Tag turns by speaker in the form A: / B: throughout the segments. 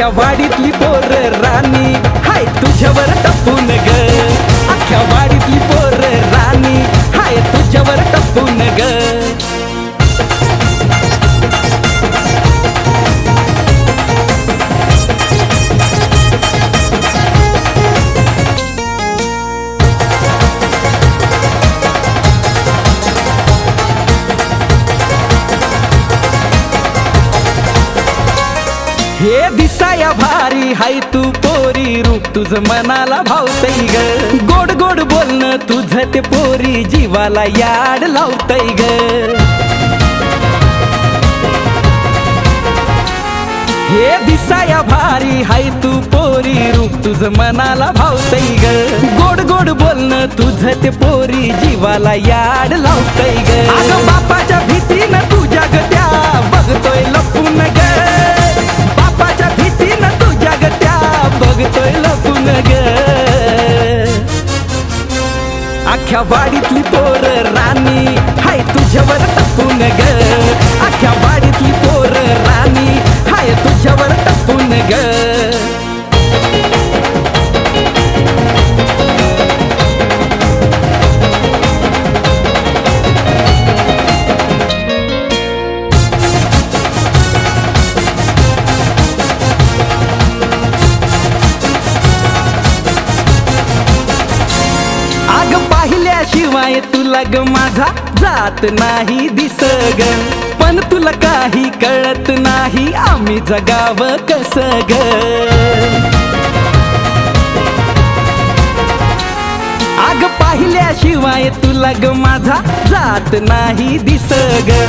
A: अख्ख्या वाडीतली पोर राणी हाय तुझ्यावर टपून ग. अख्ख्या वाडीतली पोर राणी हाय तुझ्यावर टपून ग. हे दिसाया भारी हाय तू पोरी रूप तुझं मनाला भावतय ग. गोड गोड बोलणं तुझं ते पोरी जीवाला याड लावतय ग. हे दिसाया भारी हाय तू पोरी रूप तुझं मनाला भावतय ग. गोड गोड बोलणं तुझं ते पोरी जीवाला याड लावतय ग. अगं बापाच्या भीतीनं तुझ्या गत्या बघतोय लपून ग. बापाच्या भीतीनं तुझ्या गत्या बघतोय लपून ग. अख्ख्या वाडीतली पोर राणी हाय तुझ्यावर टपून ग. अख्ख्या वाडीतली पोर राणी हाय तुझ्यावर टपून ग. पाहिल्याशिवाय तुला ग माझा जात नाही दिस ग. पण तुला काही कळत नाही आम्ही जगावं कस ग. अग पाहिल्याशिवाय तुला ग माझा जात नाही दिस ग.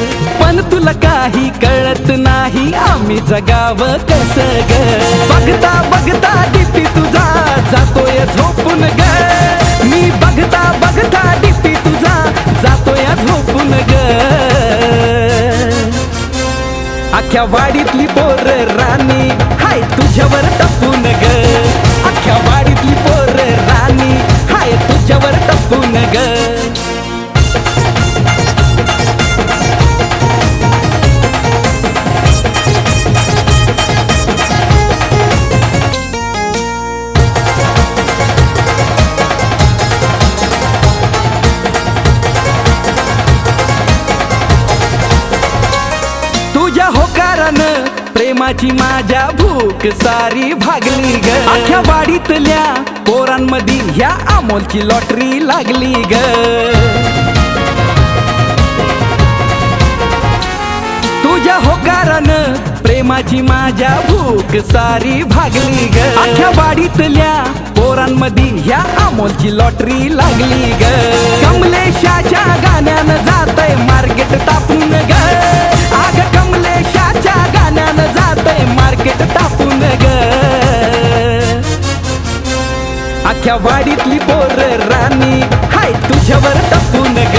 A: पण तुला काही कळत नाही आम्ही जगावं कस ग. बघता बघता डीपी तुझा जातोय झोपून ग. मी बघता बघता डीपी तुझा जातोय झोपून ग. अख्ख्या वाडीतली पोर राणी हाय तुझ्यावर टपून ग. अख्ख्या वाडीतली पोर राणी हाय तुझ्यावर टपून ग. तुझ्या होकारानं प्रेमाची माझ्या भूक सारी भागली ग. अख्ख्या वाडीतल्या पोरांमध्ये ह्या अमोलची लॉटरी लागली ग. तुझ्या होकारानं प्रेमाची माझ्या भूक सारी भागली ग. अख्ख्या वाडीतल्या पोरांमध्ये ह्या अमोलची लॉटरी लागली ग. कमलेशाच्या गाण्यानं जातय मार्केट तापून ग. अग कमलेशाच्या गाण्यानं जातय मार्केट तापून ग. अख्ख्या वाडीतली पोर राणी हाय तुझ्यावर टपून ग.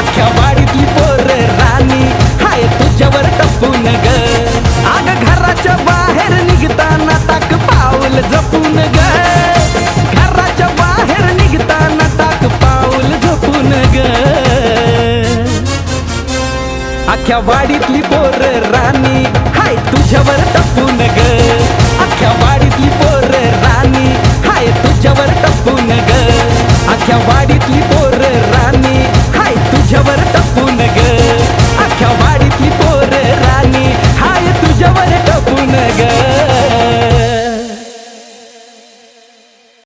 A: अख्ख्या वाडीतली पोर राणी हाय तुझ्यावर टपून ग. अग घराच्या बाहेर निघताना टाक पाऊल जपून ग. घराच्या बाहेर निघताना टाक पाऊल जपून ग. अख्ख्या वाडीतली पोर राणी हाय तुझ्यावर टपून ग. अख्ख्या वाडीतली पोर राणी हाय तुझ्यावर टपून ग. अख्ख्या वाडीतली पोर